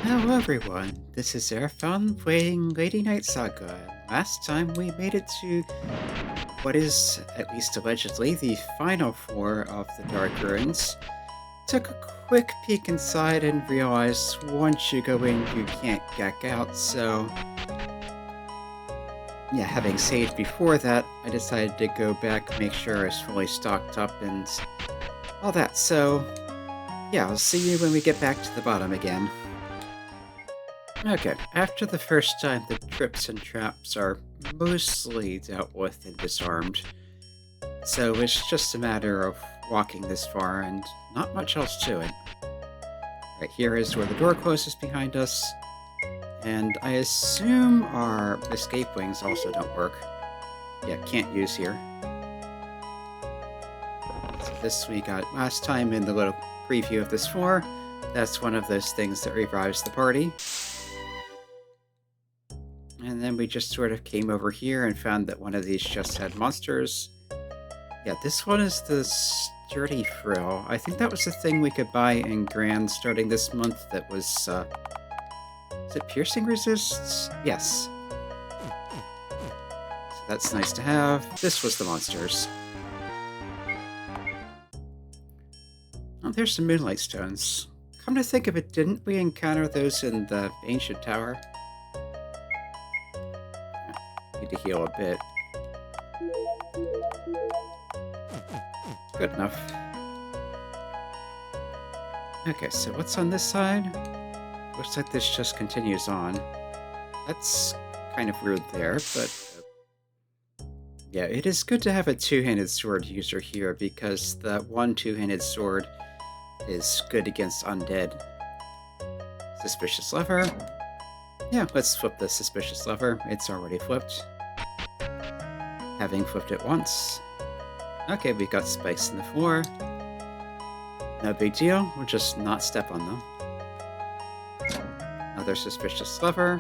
Hello everyone, this is Erfan playing Lady Night Saga. Last time we made it to what is, at least allegedly, the final floor of the Dark Ruins. Took a quick peek inside and realized once you go in you can't get out, so... Yeah, having saved before that, I decided to go back, make sure I was fully stocked up and all that, so... Yeah, I'll see you when we get back to the bottom again. Okay, after the first time, the trips and traps are mostly dealt with and disarmed. So it's just a matter of walking this far and not much else to it. Right here is where the door closes behind us, and I assume our escape wings also don't work. Yeah, can't use here. So this we got last time in the little preview of this floor. That's one of those things that revives the party. And then we just sort of came over here and found that one of these just had monsters. Yeah, this one is the Sturdy Frill. I think that was the thing we could buy in Grand starting this month that was, is it piercing resists? Yes. So that's nice to have. This was the monsters. Oh, there's some Moonlight Stones. Come to think of it, didn't we encounter those in the Ancient Tower? Need to heal a bit. Good enough. Okay, so what's on this side? Looks like this just continues on. That's kind of weird there, but... yeah, it is good to have a two-handed sword user here, because that one two-handed sword is good against undead. Suspicious lever. Yeah, let's flip the suspicious lever. It's already flipped. Having flipped it once. Okay, we've got spikes in the floor. No big deal, we'll just not step on them. Another suspicious lever.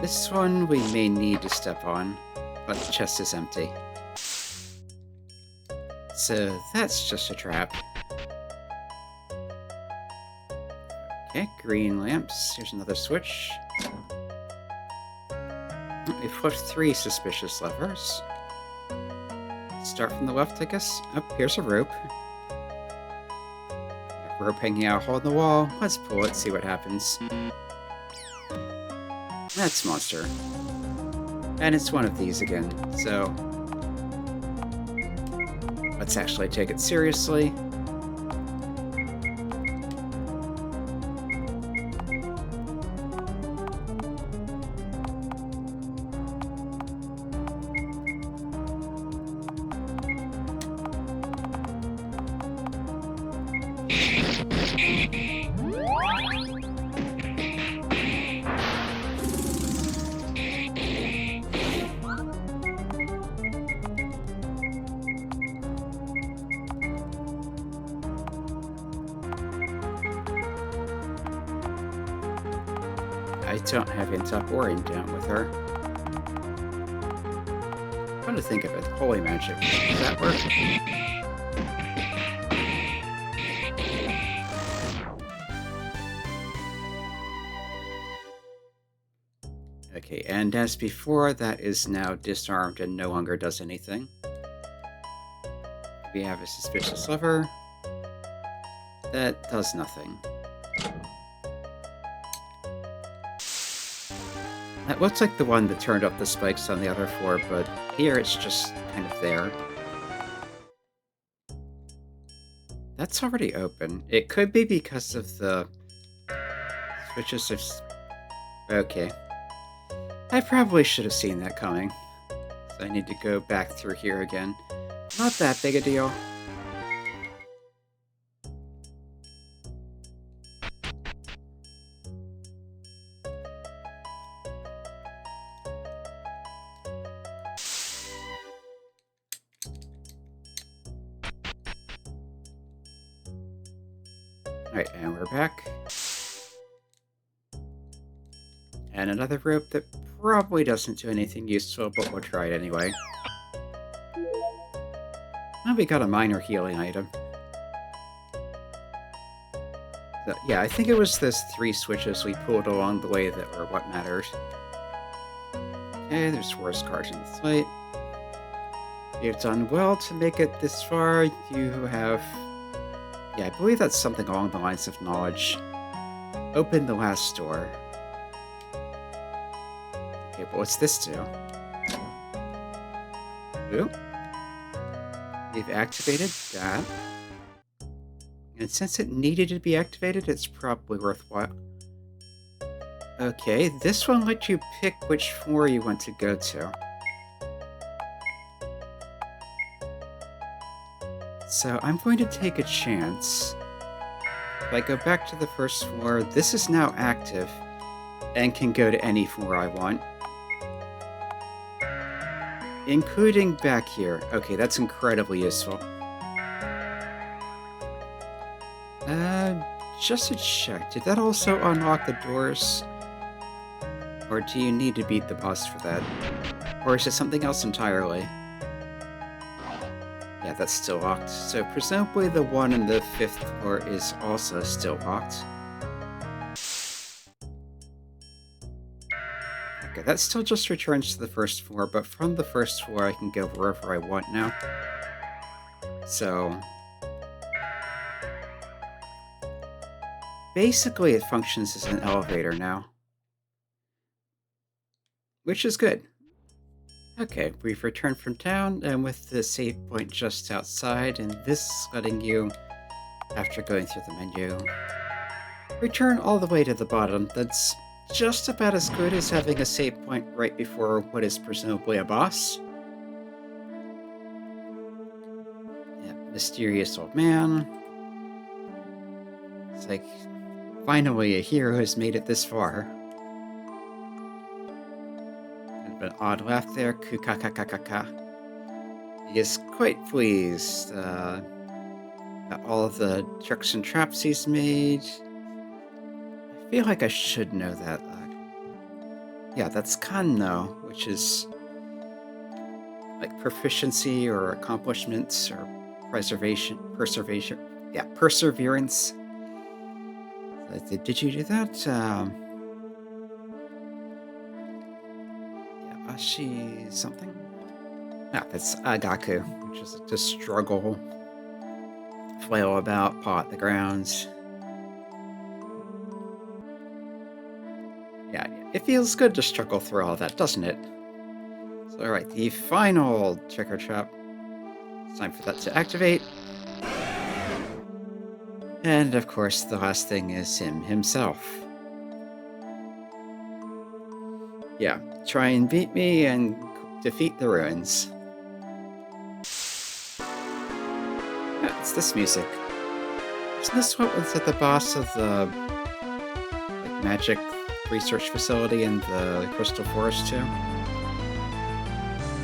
This one we may need to step on, but the chest is empty. So that's just a trap. Okay, green lamps. Here's another switch. We flipped 3 suspicious levers. Start from the left, I guess. Oh, here's a rope. Rope hanging out a hole in the wall. Let's pull it, see what happens. That's monster. And it's one of these again, so... let's actually take it seriously. I don't have int up or int down with her. Come to think of it, holy magic. Does that work? Okay, and as before, that is now disarmed and no longer does anything. We have a suspicious lever. That does nothing. That looks like the one that turned up the spikes on the other floor, but here it's just kind of there. That's already open. It could be because of the switches of... okay. I probably should have seen that coming. So I need to go back through here again. Not that big a deal. Alright, and we're back. And another rope that probably doesn't do anything useful, but we'll try it anyway. Oh, we got a minor healing item. Yeah, I think it was those 3 switches we pulled along the way that were what mattered. Okay, there's worse cards in the fight. You've done well to make it this far. You have... Yeah, I believe that's something along the lines of knowledge. Open the last door. Okay, but what's this do? Ooh. We've activated that. And since it needed to be activated, it's probably worthwhile. Okay, this one lets you pick which floor you want to go to. So I'm going to take a chance. If I go back to the first floor, this is now active and can go to any floor I want. Including back here. Okay, that's incredibly useful. Just to check, did that also unlock the doors? Or do you need to beat the boss for that? Or is it something else entirely? Yeah, that's still locked. So presumably the one in the 5th floor is also still locked. Okay, that still just returns to the 1st floor, but from the 1st floor I can go wherever I want now. So... basically it functions as an elevator now. Which is good. Okay, we've returned from town, and with the save point just outside, and this letting you, after going through the menu, return all the way to the bottom. That's just about as good as having a save point right before what is presumably a boss. Yeah, mysterious old man. It's like, finally a hero has made it this far. An odd laugh there, kukakakakaka. He is quite pleased at all of the tricks and traps he's made. I feel like I should know that. Yeah, that's Kanno, which is like proficiency or accomplishments or perseverance. Did you do that? Ashi something? Ah, that's Agaku, which is to struggle, flail about, paw at the ground. Yeah, it feels good to struggle through all that, doesn't it? So, alright, the final trick or trap. It's time for that to activate. And, of course, the last thing is himself. Yeah, try and beat me and defeat the ruins. Yeah, it's this music. Isn't this what was at the boss of the magic research facility in the Crystal Forest too?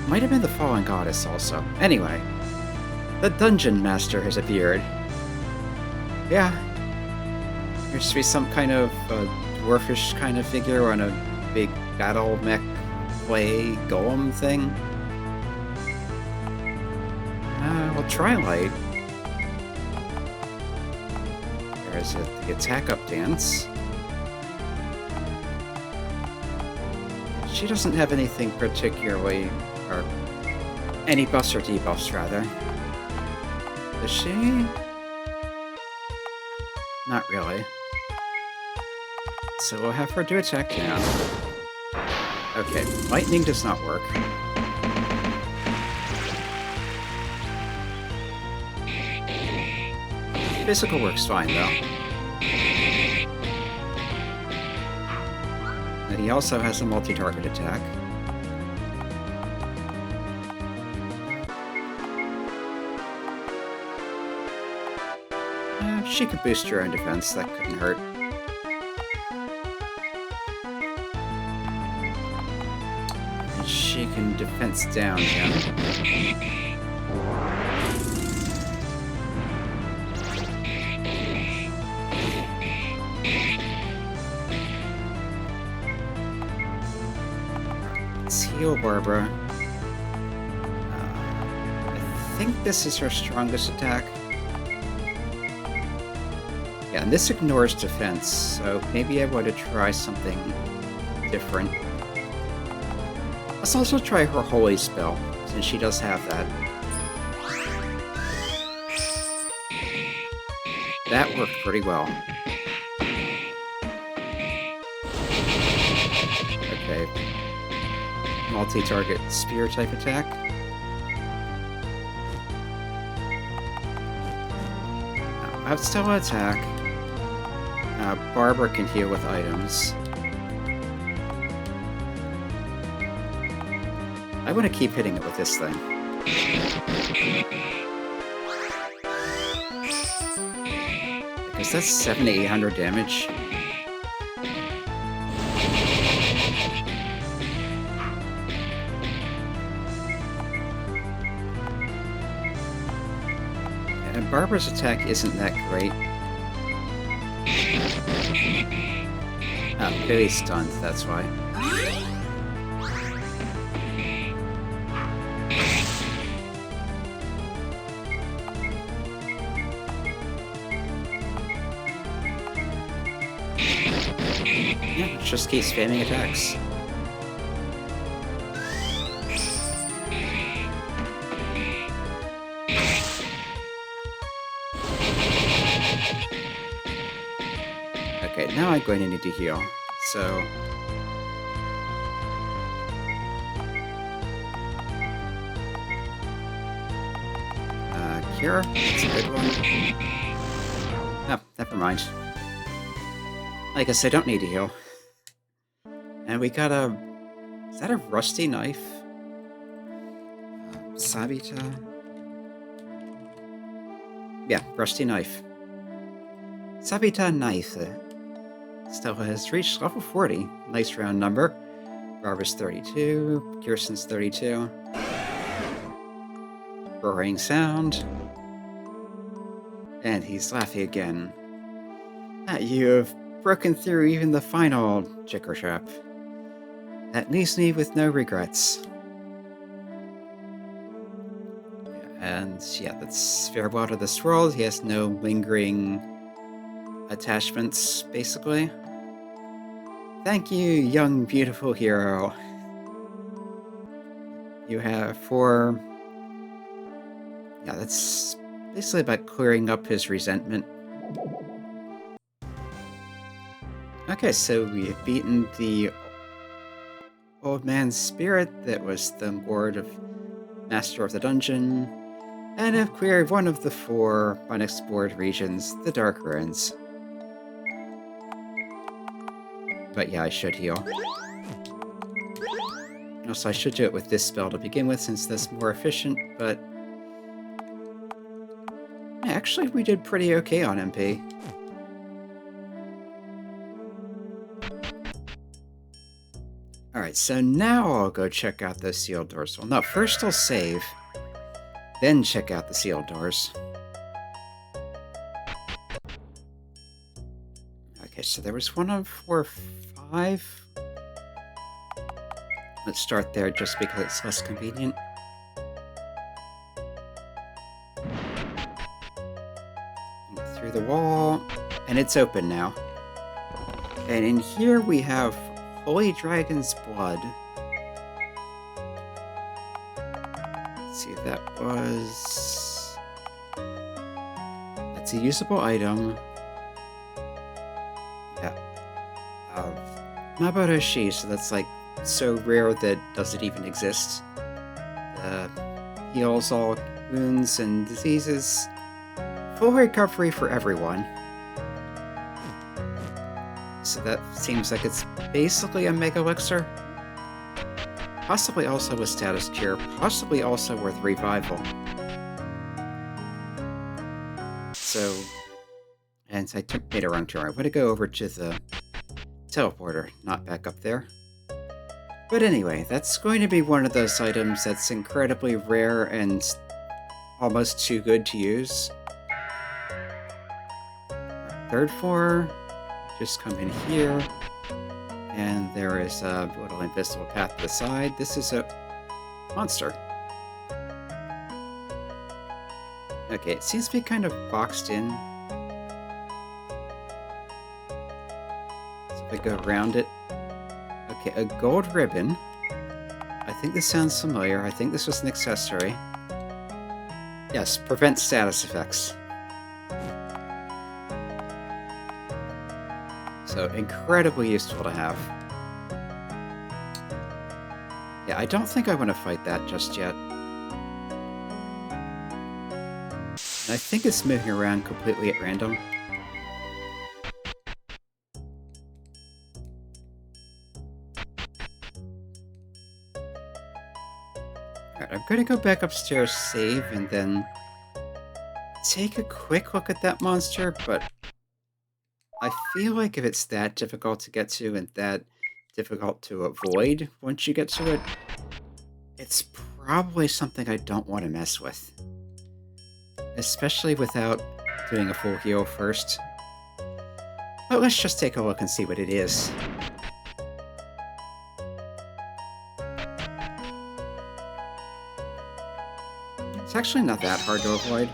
Might have been the Fallen Goddess also. Anyway, the Dungeon Master has appeared. Yeah. There's to be some kind of dwarfish kind of figure on a big battle mech play golem thing. Well, try light. There's the attack up dance. She doesn't have anything particularly, or any buffs or debuffs rather. Does she? Not really. So we'll have her do attack now. Okay, lightning does not work. Physical works fine, though. And he also has a multi-target attack. She could boost her own defense, that couldn't hurt. And she can defense down, yeah. Let's heal Barbara. I think this is her strongest attack. Yeah, and this ignores defense, so maybe I want to try something different. Let's also try her holy spell, since she does have that. That worked pretty well. Okay. Multi-target spear type attack. Outstyle attack. Barbara can heal with items. I want to keep hitting it with this thing. Because that's 700 to 800 damage. And Barbara's attack isn't that great. Oh, clearly stunned, that's why. Yeah, just keep spamming attacks. Okay, now I'm going to need to heal, so... Cure? That's a good one. Oh, never mind. I guess I don't need to heal. And we got a... Is that a rusty knife? Sabita? Yeah, rusty knife. Sabita knife. Still has reached level 40. Nice round number. Barbara's 32. Kirsten's 32. Roaring sound. And he's laughing again. You have broken through even the final Jicker trap. That leaves me with no regrets. And yeah, that's farewell to this world. He has no lingering attachments, basically. Thank you, young, beautiful hero. You have 4... Yeah, that's basically about clearing up his resentment. Okay, so we have beaten the old man's spirit that was the Lord of Master of the Dungeon, and have cleared one of the 4 unexplored regions, the Dark Ruins. But yeah, I should heal. Also, I should do it with this spell to begin with, since that's more efficient, but... Actually, we did pretty okay on MP. Alright, so now I'll go check out those sealed doors. Well, no, first I'll save, then check out the sealed doors. Okay, so there was 1 of 4, 5. Let's start there just because it's less convenient. Through the wall, and it's open now. And in here we have Holy Dragon's Blood. Let's see, that was... That's a usable item. Yeah. Mabarashi, so that's like so rare that does it even exist. Heals all wounds and diseases. Full recovery for everyone. So that seems like it's basically a Mega Elixir. Possibly also a status cure. Possibly also worth revival. So... And I made a wrong turn. I want to go over to the teleporter, not back up there. But anyway, that's going to be one of those items that's incredibly rare and almost too good to use. Third floor, just come in here, and there is a little invisible path to the side. This is a monster. Okay, it seems to be kind of boxed in. I go around it. Okay, a gold ribbon. I think this sounds familiar. I think this was an accessory. Yes, prevent status effects. So, incredibly useful to have. Yeah, I don't think I want to fight that just yet. And I think it's moving around completely at random. Alright, I'm gonna go back upstairs, save, and then take a quick look at that monster, but I feel like if it's that difficult to get to and that difficult to avoid once you get to it, it's probably something I don't want to mess with. Especially without doing a full heal first. But let's just take a look and see what it is. It's actually not that hard to avoid.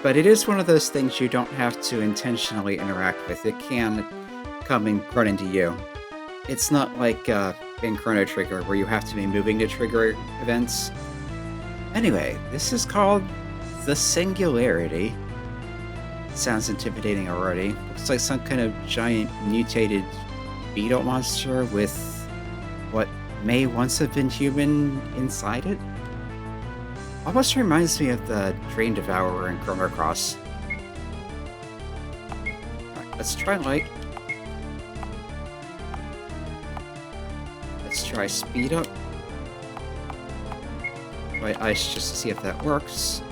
But it is one of those things you don't have to intentionally interact with. It can come and run into you. It's not like in Chrono Trigger where you have to be moving to trigger events. Anyway, this is called the Singularity. Sounds intimidating already. Looks like some kind of giant mutated beetle monster with what may once have been human inside it. Almost reminds me of the Drain Devourer in Chrono Cross. Alright, let's try light. Let's try speed up. Try ice just to see if that works.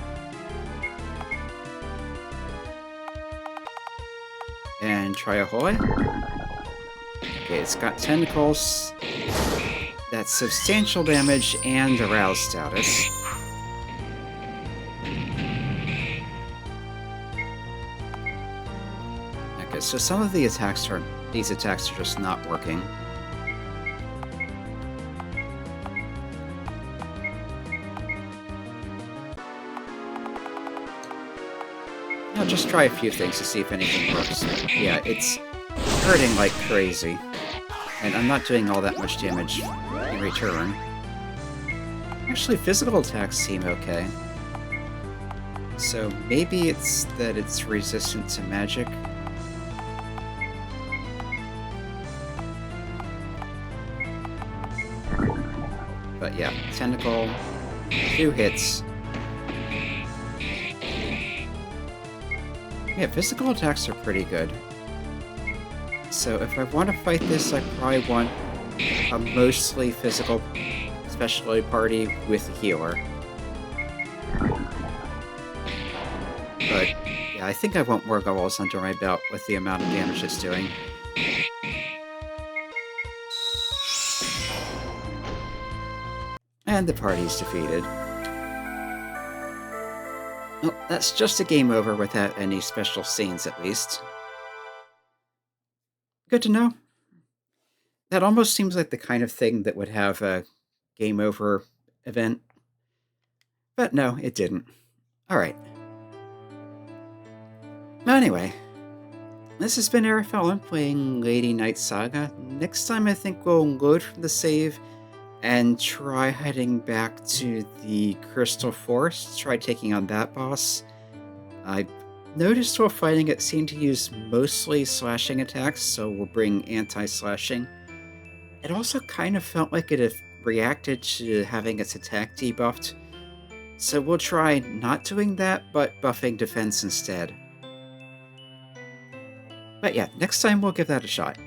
And try Ahoy. Okay, it's got tentacles. That's substantial damage and arouse status. Okay, so some of these attacks are just not working. I'll just try a few things to see if anything works. Yeah, it's hurting like crazy. And I'm not doing all that much damage in return. Actually, physical attacks seem okay. So maybe it's that it's resistant to magic. But yeah, tentacle, 2 hits. Yeah, physical attacks are pretty good. So if I want to fight this, I probably want a mostly physical specialty party with a healer. But yeah, I think I want more goals under my belt with the amount of damage it's doing. And the party's defeated. Well, that's just a game over without any special scenes, at least. Good to know. That almost seems like the kind of thing that would have a game over event. But no, it didn't. Alright. Anyway, this has been Eric Fallon playing Lady Knight Saga. Next time I think we'll load from the save and try heading back to the Crystal Forest, try taking on that boss. I noticed while fighting it seemed to use mostly slashing attacks, so we'll bring anti-slashing. It also kind of felt like it reacted to having its attack debuffed, so we'll try not doing that, but buffing defense instead. But yeah, next time we'll give that a shot.